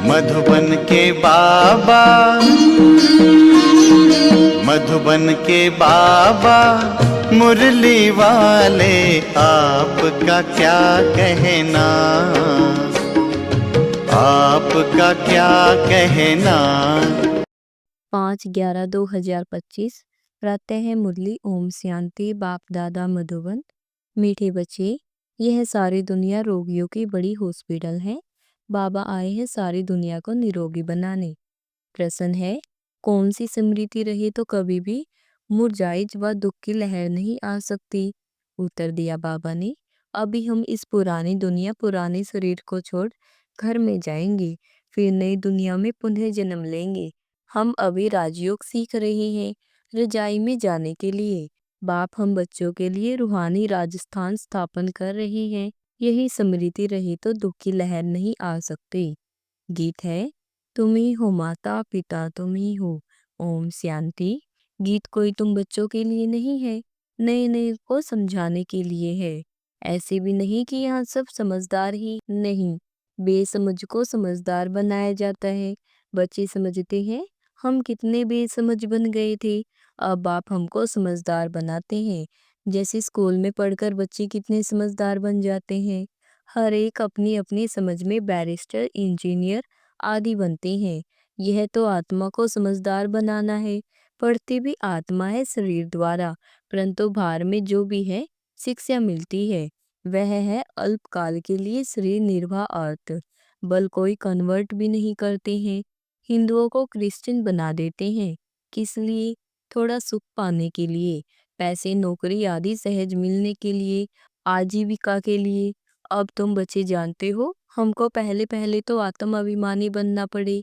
मधुबन के बाबा, मधुबन के बाबा मुरली वाले, आपका क्या कहना, आपका क्या कहना। 5/11/2025 प्रातः मुरली ओम शांति बाप दादा मधुबन। मीठे बच्चे, यह सारी दुनिया रोगियों की बड़ी हॉस्पिटल है। बाबा आए हैं सारी दुनिया को निरोगी बनाने। प्रश्न है, कौन सी स्मृति रही तो कभी भी मुरझाई व दुख की लहर नहीं आ सकती। उत्तर दिया बाबा ने, अभी हम इस पुरानी दुनिया पुराने शरीर को छोड़ घर में जाएंगे, फिर नई दुनिया में पुनः जन्म लेंगे। हम अभी राजयोग सीख रहे हैं रजाई में जाने के लिए। बाप हम बच्चों के लिए रूहानी राजस्थान स्थापन कर रहे हैं। यही स्मृति रही तो दुख की लहर नहीं आ सकती। गीत है, तुम ही हो माता पिता तुम ही हो, ओम शांति। गीत कोई तुम बच्चों के लिए नहीं है, नए नए को समझाने के लिए है। ऐसे भी नहीं कि यहाँ सब समझदार ही नहीं, बेसमझ को समझदार बनाया जाता है। बच्चे समझते हैं हम कितने बेसमझ बन गए थे, अब आप हमको समझदार बनाते हैं। जैसे स्कूल में पढ़कर बच्चे कितने समझदार बन जाते हैं। हर एक अपनी अपनी समझ में बैरिस्टर, इंजीनियर आदि बनते हैं। यह तो आत्मा को समझदार बनाना है। पढ़ती भी आत्मा है शरीर द्वारा, परंतु भार में जो भी है शिक्षा मिलती है वह है अल्पकाल के लिए शरीर निर्वाह अर्थ। बल कोई कन्वर्ट भी नहीं करते हैं। हिंदुओं को क्रिश्चियन बना देते हैं। किस लिए? थोड़ा सुख पाने के लिए, पैसे नौकरी आदि सहज मिलने के लिए, आजीविका के लिए। अब तुम बच्चे जानते हो हमको पहले पहले तो आत्म अभिमानी बनना पड़े।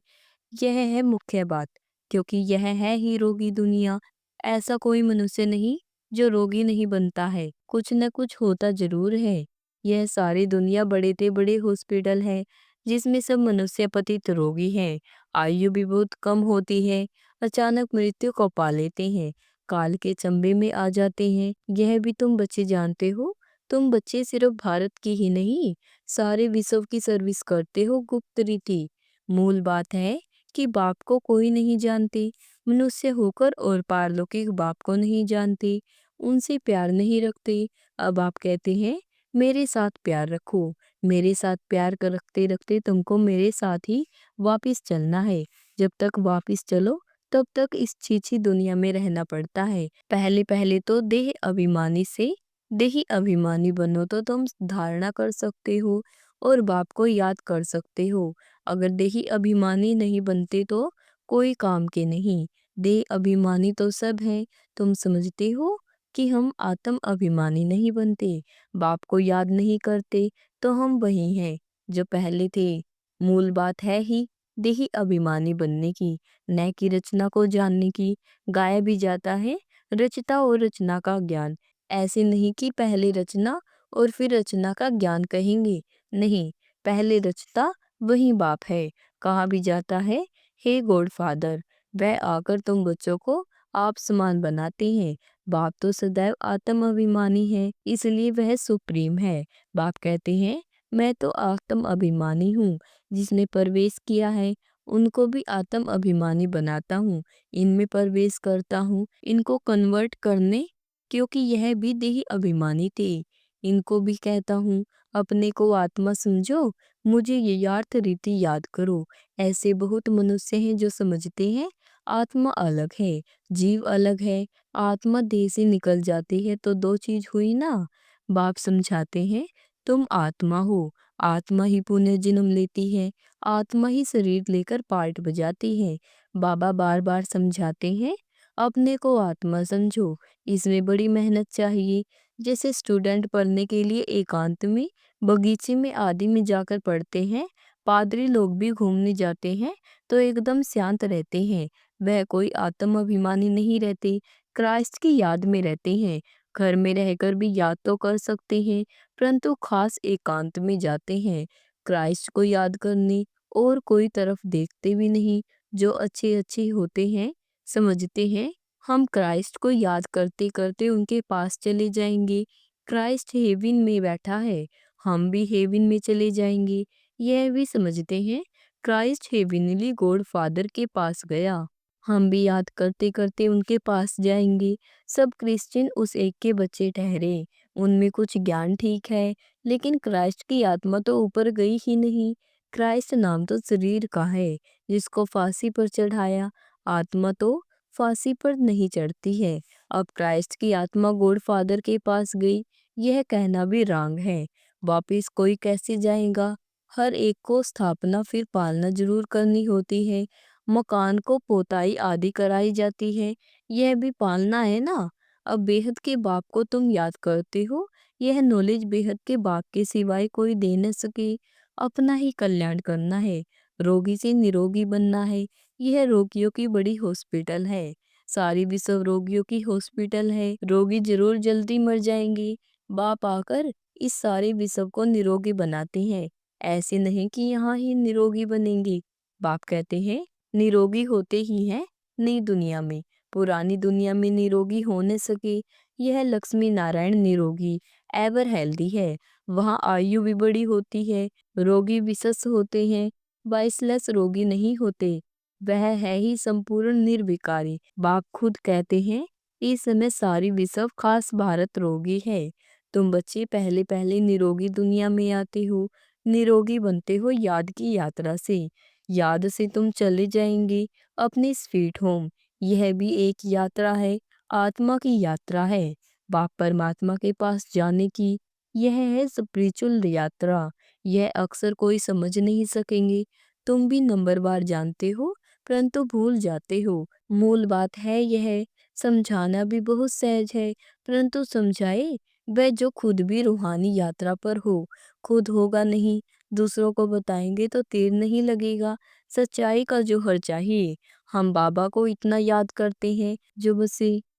यह है मुख्य बात, क्योंकि यह है ही रोगी दुनिया। ऐसा कोई मनुष्य नहीं जो रोगी नहीं बनता है, कुछ न कुछ होता जरूर है। यह सारी दुनिया बड़े ते बड़े हॉस्पिटल है, जिसमें सब मनुष्य पतित रोगी हैं। आयु भी बहुत कम होती है, अचानक मृत्यु को पा लेते हैं, काल के चंबे में आ जाते हैं। यह भी तुम बच्चे जानते हो। तुम बच्चे सिर्फ भारत की ही नहीं, सारे विश्व की सर्विस करते हो गुप्त रीति। मूल बात है कि बाप को कोई नहीं जानते, मनुष्य होकर और पारलौकिक बाप को नहीं जानते, उनसे प्यार नहीं रखते। अब आप कहते हैं मेरे साथ प्यार रखो, मेरे साथ प्यार कर रखते रखते तुमको मेरे साथ ही वापिस चलना है। जब तक वापिस चलो तब तक इस छीछी दुनिया में रहना पड़ता है। पहले पहले तो देह अभिमानी से देही अभिमानी बनो तो तुम धारणा कर सकते हो और बाप को याद कर सकते हो। अगर देही अभिमानी नहीं बनते तो कोई काम के नहीं। देह अभिमानी तो सब है। तुम समझते हो कि हम आत्म अभिमानी नहीं बनते, बाप को याद नहीं करते, तो हम वही हैं जो पहले थे। मूल बात है ही देही अभिमानी बनने की, न कि रचना को जानने की। गाया भी जाता है, रचता और रचना का ज्ञान। ऐसे नहीं कि पहले रचना और फिर रचना का ज्ञान कहेंगे, नहीं, पहले रचता वही बाप है। कहा भी जाता है, हे गॉड फादर, वह आकर तुम बच्चों को आप समान बनाते हैं। बाप तो सदैव आत्म अभिमानी है, इसलिए वह सुप्रीम है। बाप कहते हैं मैं तो आत्म अभिमानी हूँ, जिसने प्रवेश किया है उनको भी आत्म अभिमानी बनाता हूँ। इनमें प्रवेश करता हूँ इनको कन्वर्ट करने, क्योंकि यह भी देही अभिमानी थे। इनको भी कहता हूँ अपने को आत्मा समझो, मुझे ये यार्थ रीति याद करो। ऐसे बहुत मनुष्य हैं जो समझते हैं आत्मा अलग है, जीव अलग है। आत्मा देह से निकल जाती है तो दो चीज हुई ना। बाप समझाते हैं तुम आत्मा हो, आत्मा ही पुनः जन्म लेती है, आत्मा ही शरीर लेकर पार्ट बजाती है। बाबा बार बार समझाते हैं अपने को आत्मा समझो, इसमें बड़ी मेहनत चाहिए। जैसे स्टूडेंट पढ़ने के लिए एकांत में बगीचे में आदि में जाकर पढ़ते हैं, पादरी लोग भी घूमने जाते हैं तो एकदम शांत रहते हैं। वह कोई आत्म अभिमानी नहीं रहते, क्राइस्ट की याद में रहते हैं। घर में रहकर भी याद तो कर सकते हैं, परंतु खास एकांत में जाते हैं क्राइस्ट को याद करने, और कोई तरफ देखते भी नहीं। जो अच्छे अच्छे होते हैं समझते हैं हम क्राइस्ट को याद करते करते उनके पास चले जाएंगे। क्राइस्ट हेवन में बैठा है, हम भी हेवन में चले जाएंगे। यह भी समझते हैं क्राइस्ट हेविनली गॉड फादर के पास गया। हम भी याद करते करते उनके पास जाएंगे। सब क्रिश्चियन उस एक के बच्चे ठहरे। उनमें कुछ ज्ञान ठीक है, लेकिन क्राइस्ट की आत्मा तो ऊपर गई ही नहीं। क्राइस्ट नाम तो शरीर का है जिसको फांसी पर चढ़ाया, आत्मा तो फांसी पर नहीं चढ़ती है। अब क्राइस्ट की आत्मा गॉड फादर के पास गई, यह कहना भी रॉन्ग है। वापिस कोई कैसे जाएगा? हर एक को स्थापना फिर पालना जरूर करनी होती है। मकान को पोताई आदि कराई जाती है, यह भी पालना है ना। अब बेहद के बाप को तुम याद करते हो, यह नॉलेज बेहद के बाप के सिवाय कोई दे न सके। अपना ही कल्याण करना है, रोगी से निरोगी बनना है। यह रोगियों की बड़ी हॉस्पिटल है, सारी विश्व रोगियों की हॉस्पिटल है। रोगी जरूर जल्दी मर जाएंगे, बाप आकर इस सारे विश्व को निरोगी बनाते हैं। ऐसे नहीं कि यहाँ ही निरोगी बनेंगे। बाप कहते हैं निरोगी होते ही हैं नई दुनिया में, पुरानी दुनिया में निरोगी हो न सके। यह लक्ष्मी नारायण निरोगी एवर हेल्दी है, वहाँ आयु भी बड़ी होती है, रोगी विशेष होते हैं, वाइसलेस रोगी नहीं होते। वह है ही संपूर्ण निर्विकारी। बाप खुद कहते हैं इस समय सारी विश्व खास भारत रोगी है। तुम बच्चे पहले पहले निरोगी दुनिया में आते हो, निरोगी बनते हो याद की यात्रा से। याद से तुम चले जाएंगे अपने स्वीट होम। यह भी एक यात्रा है, आत्मा की यात्रा है, बाप परमात्मा के पास जाने की। यह है स्पिरिचुअल यात्रा। यह अक्सर कोई समझ नहीं सकेंगे। तुम भी नंबरवार जानते हो, परंतु भूल जाते हो। मूल बात है यह, समझाना भी बहुत सहज है, परंतु समझाए वह जो खुद भी रूहानी यात्रा पर हो। खुद होगा नहीं, दूसरों को बताएंगे तो तीर नहीं लगेगा। सच्चाई का जोहर चाहिए। हम बाबा को इतना याद करते हैं,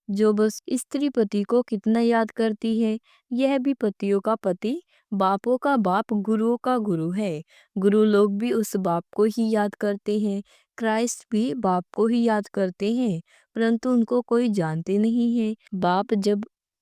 जो बस स्त्री पति को कितना याद करती है। यह भी पतियों का पति, बापों का बाप, गुरुओं का गुरु है। गुरु लोग भी उस बाप को ही याद करते हैं। क्राइस्ट भी बाप को ही याद करते हैं, परंतु उनको कोई जानते नहीं है।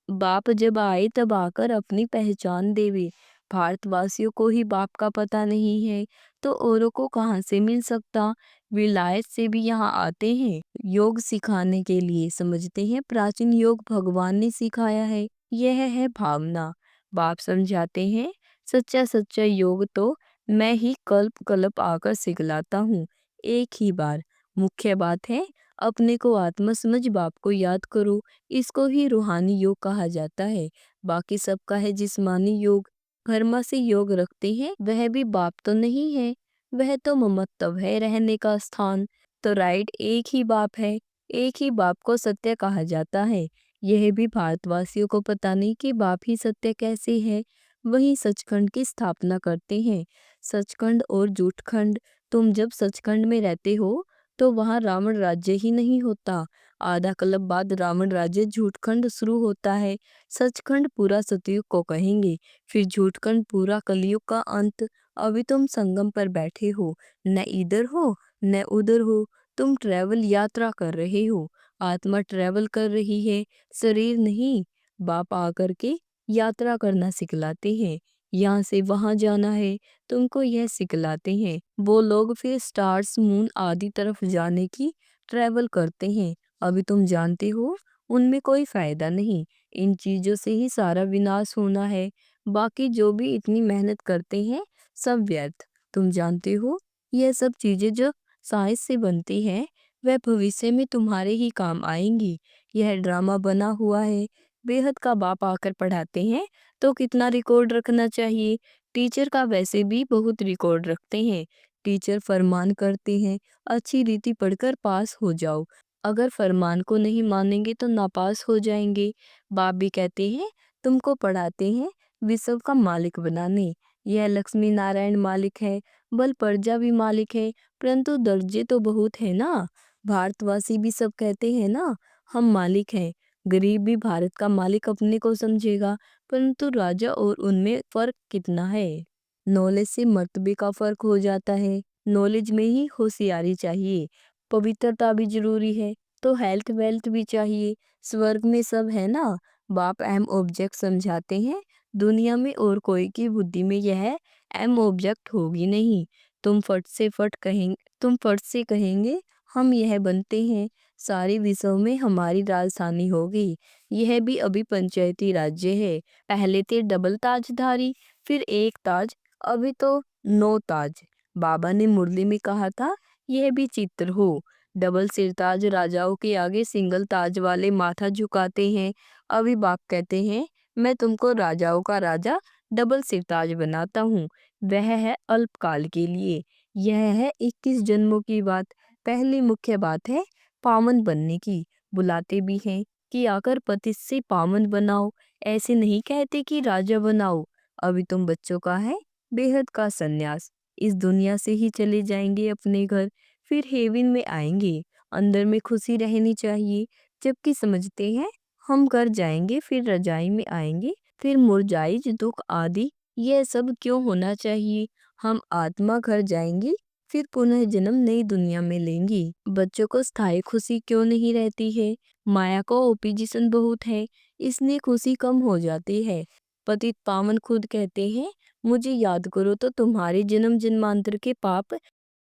बाप जब आए तब आकर अपनी पहचान देवे। भारतवासियों को ही बाप का पता नहीं है, तो औरों को कहाँ से मिल सकता। विलायत से भी यहाँ आते हैं योग सिखाने के लिए, समझते हैं प्राचीन योग भगवान ने सिखाया है। यह है भावना। बाप समझाते हैं सच्चा सच्चा योग तो मैं ही कल्प कल्प आकर सिखलाता हूँ, एक ही बार। मुख्य बात है अपने को आत्मा समझ बाप को याद करो। इसको ही रूहानी योग कहा जाता है। बाकी सबका है जिस्मानी योग। कर्मा से योग रखते हैं, वह भी बाप तो नहीं है, वह तो ममत्व है, रहने का स्थान। तो राइट, एक ही बाप है, एक ही बाप को सत्य कहा जाता है। यह भी भारतवासियों को पता नहीं कि बाप ही सत्य कैसे है। वही सचखंड की स्थापना करते हैं। सचखंड और झूठखंड। तुम जब सचखंड में रहते हो तो वहाँ रावण राज्य ही नहीं होता। आधा कल्प बाद रावण राज्य झूठखंड शुरू होता है। सचखंड पूरा सतयुग को कहेंगे, फिर झूठखंड पूरा कलयुग का अंत। अभी तुम संगम पर बैठे हो, न इधर हो न उधर हो, तुम ट्रैवल यात्रा कर रहे हो। आत्मा ट्रैवल कर रही है, शरीर नहीं। बाप आकर के यात्रा करना सिखलाते हैं। यहाँ से वहाँ जाना है, तुमको यह सिखलाते हैं। वो लोग फिर स्टार्स, मून आदि तरफ जाने की ट्रैवल करते हैं। अभी तुम जानते हो उनमें कोई फायदा नहीं। इन चीजों से ही सारा विनाश होना है। बाकी जो भी इतनी मेहनत करते हैं सब व्यर्थ। तुम जानते हो यह सब चीजें जो साइंस से बनती हैं वह भविष्य में तुम्हारे ही काम आएंगी। यह ड्रामा बना हुआ है। बेहद का बाप आकर पढ़ाते हैं तो कितना रिकॉर्ड रखना चाहिए। टीचर का वैसे भी बहुत रिकॉर्ड रखते हैं। टीचर फरमान करते हैं अच्छी रीति पढ़कर पास हो जाओ, अगर फरमान को नहीं मानेंगे तो नापास हो जाएंगे। बाप भी कहते हैं तुमको पढ़ाते हैं विश्व का मालिक बनाने। यह लक्ष्मी नारायण मालिक है, बल प्रजा भी मालिक है, परंतु दर्जे तो बहुत है ना। भारतवासी भी सब कहते हैं ना हम मालिक हैं। गरीब भी भारत का मालिक अपने को समझेगा, परंतु राजा और उनमें फर्क कितना है। नॉलेज से मर्तबे का फर्क हो जाता है। नॉलेज में ही होशियारी चाहिए, पवित्रता भी जरूरी है, तो हेल्थ वेल्थ भी चाहिए। स्वर्ग में सब है ना। बाप अहम ऑब्जेक्ट समझाते हैं, दुनिया में और कोई की बुद्धि में यह अहम ऑब्जेक्ट होगी नहीं। तुम फट से कहेंगे हम यह बनते हैं, सारे विश्व में हमारी राजधानी होगी। यह भी अभी पंचायती राज्य है। पहले थे डबल ताजधारी, फिर एक ताज, अभी तो 9 ताज। बाबा ने मुरली में कहा था यह भी चित्र हो। डबल सिरताज राजाओं के आगे सिंगल ताज वाले माथा झुकाते हैं। अभी बाप कहते हैं मैं तुमको राजाओं का राजा डबल सिरताज बनाता हूँ। वह है अल्पकाल के लिए। यह है 21 जन्मों की बात। पहली मुख्य बात है पावन बनने की। बुलाते भी हैं कि आकर पतित से पावन बनाओ, ऐसे नहीं कहते कि राजा बनाओ। अभी तुम बच्चों का है बेहद का सन्यास। इस दुनिया से ही चले जाएंगे अपने घर, फिर हेवन में आएंगे। अंदर में खुशी रहनी चाहिए, जबकि समझते हैं हम घर जाएंगे फिर रजाई में आएंगे, फिर मुरझाई दुख आदि यह सब क्यों होना चाहिए। हम आत्मा घर जाएंगे फिर पुनः जन्म नई दुनिया में लेंगी। बच्चों को स्थायी खुशी क्यों नहीं रहती है। माया को ओपिजिशन बहुत है, इसलिए खुशी कम हो जाती है। पतित पावन खुद कहते हैं मुझे याद करो तो तुम्हारे जन्म जन्मांतर के पाप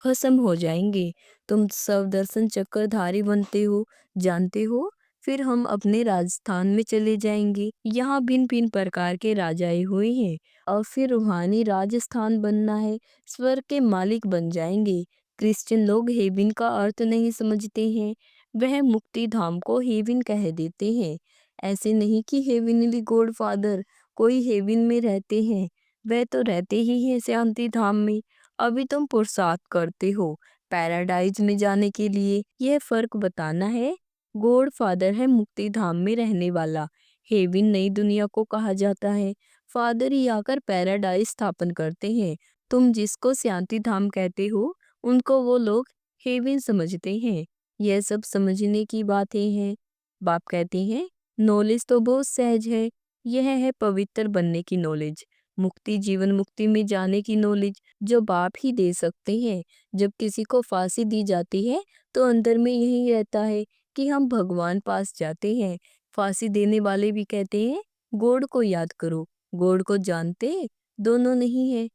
खत्म हो जाएंगे। तुम सब दर्शन चक्रधारी बनते हो, जानते हो। फिर हम अपने राजस्थान में चले जाएंगे। यहाँ भिन्न भिन्न प्रकार के राजाए हुए हैं। और फिर रूहानी राजस्थान बनना है, स्वर्ग के मालिक बन जाएंगे। क्रिश्चियन लोग हेवन का अर्थ नहीं समझते हैं, वह मुक्ति धाम को हेवन कह देते हैं। ऐसे नहीं कि हेवनली गॉड फादर कोई हेवन में रहते हैं, वह तो रहते ही हैं शांति धाम में। अभी तुम पुरुषार्थ करते हो पैराडाइज में जाने के लिए, यह फर्क बताना है। गॉड फादर है मुक्ति धाम में रहने वाला, हेवन नई दुनिया को कहा जाता है। फादर ही आकर पैराडाइज स्थापन करते हैं। तुम जिसको शांति धाम कहते हो उनको वो लोग हेवन समझते हैं। यह सब समझने की बातें हैं। बाप कहते हैं नॉलेज तो बहुत सहज है, यह है पवित्र बनने की नॉलेज, मुक्ति जीवन मुक्ति में जाने की नॉलेज, जो बाप ही दे सकते हैं। जब किसी को फांसी दी जाती है तो अंदर में यही रहता है कि हम भगवान पास जाते हैं। फांसी देने वाले भी कहते हैं गॉड को याद करो। गॉड को जानते दोनों नहीं है,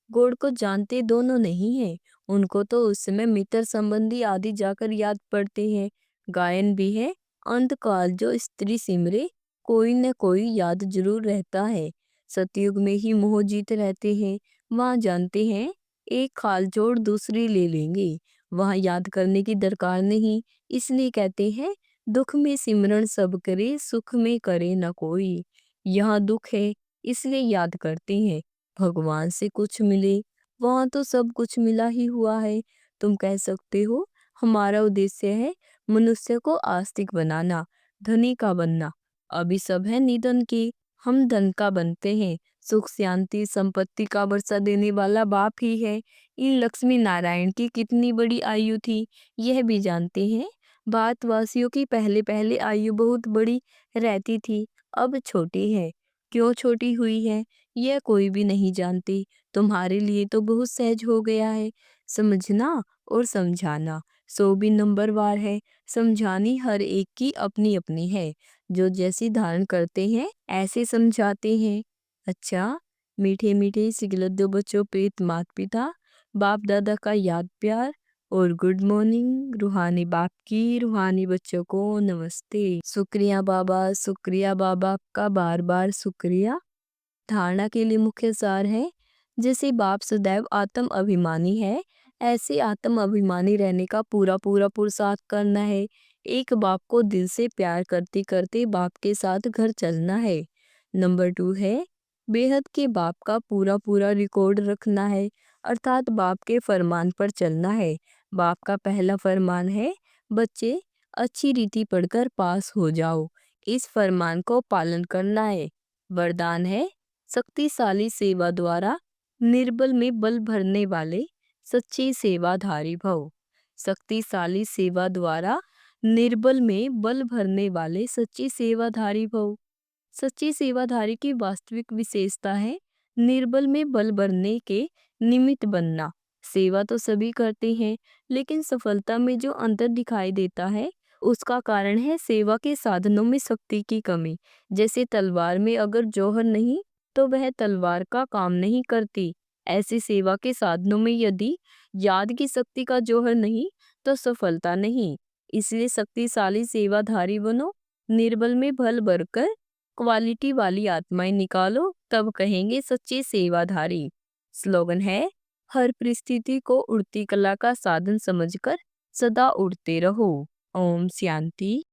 गॉड को जानते दोनों नहीं है। उनको तो उस समय मित्र संबंधी आदि जाकर याद पड़ते हैं। गायन भी है अंतकाल जो स्त्री सिमरे, कोई न कोई याद जरूर रहता है। सतयुग में ही मोह जीत रहते हैं, वहाँ जानते हैं एक खाल जोड़ दूसरी ले लेंगे, वहाँ याद करने की दरकार नहीं। इसलिए कहते हैं दुख में सिमरण सब करे, सुख में करे न कोई। यहाँ दुख है इसलिए याद करते हैं, भगवान से कुछ मिले, वहाँ तो सब कुछ मिला ही हुआ है। तुम कह सकते हो हमारा उद्देश्य है मनुष्य को आस्तिक बनाना, धनी का बनना। अभी सब है निधन की, हम धन का बनते हैं। सुख शांति संपत्ति का वर्षा देने वाला बाप ही है। इन लक्ष्मी नारायण की कितनी बड़ी आयु थी यह भी जानते हैं। भारतवासियों की पहले पहले आयु बहुत बड़ी रहती थी, अब छोटी है। क्यों छोटी हुई है यह कोई भी नहीं जानती। तुम्हारे लिए तो बहुत सहज हो गया है, समझना और समझाना 100 भी नंबर वार है। समझानी हर एक की अपनी अपनी है, जो जैसी धारण करते हैं ऐसे समझाते हैं। अच्छा, मीठे मीठे सिगलद्दो बच्चों प्रीत माता पिता, बाप दादा का याद प्यार और गुड मॉर्निंग। रूहानी बाप की रूहानी बच्चों को नमस्ते। शुक्रिया बाबा का बार बार शुक्रिया। धारणा के लिए मुख्य सार है जैसे बाप सदैव आत्म अभिमानी है, ऐसे आत्म अभिमानी रहने का पूरा पूरा पुरुषार्थ करना है। एक बाप को दिल से प्यार करते करते बाप के साथ घर चलना है। नंबर 2 है बेहद के बाप का पूरा पूरा रिकॉर्ड रखना है, अर्थात बाप के फरमान पर चलना है। बाप का पहला फरमान है बच्चे अच्छी रीति पढ़कर पास हो जाओ, इस फरमान को पालन करना है। वरदान है शक्तिशाली सेवा द्वारा निर्बल में बल भरने वाले सच्चे सेवाधारी भव। शक्तिशाली सेवा द्वारा निर्बल में बल भरने वाले सच्चे सेवाधारी भव। सच्ची सेवाधारी की वास्तविक विशेषता है निर्बल में बल भरने के निमित्त बनना। सेवा तो सभी करते हैं, लेकिन सफलता में जो अंतर दिखाई देता है उसका कारण है सेवा के साधनों में शक्ति की कमी। जैसे तलवार में अगर जौहर नहीं तो वह तलवार का काम नहीं करती। ऐसी सेवा के साधनों में यदि याद की शक्ति का जौहर नहीं तो सफलता नहीं। इसलिए शक्तिशाली सेवाधारी बनो, निर्बल में बल भरकर क्वालिटी वाली आत्माएं निकालो, तब कहेंगे सच्चे सेवाधारी। स्लोगन है, हर परिस्थिति को उड़ती कला का साधन समझकर सदा उड़ते रहो। ओम शांति।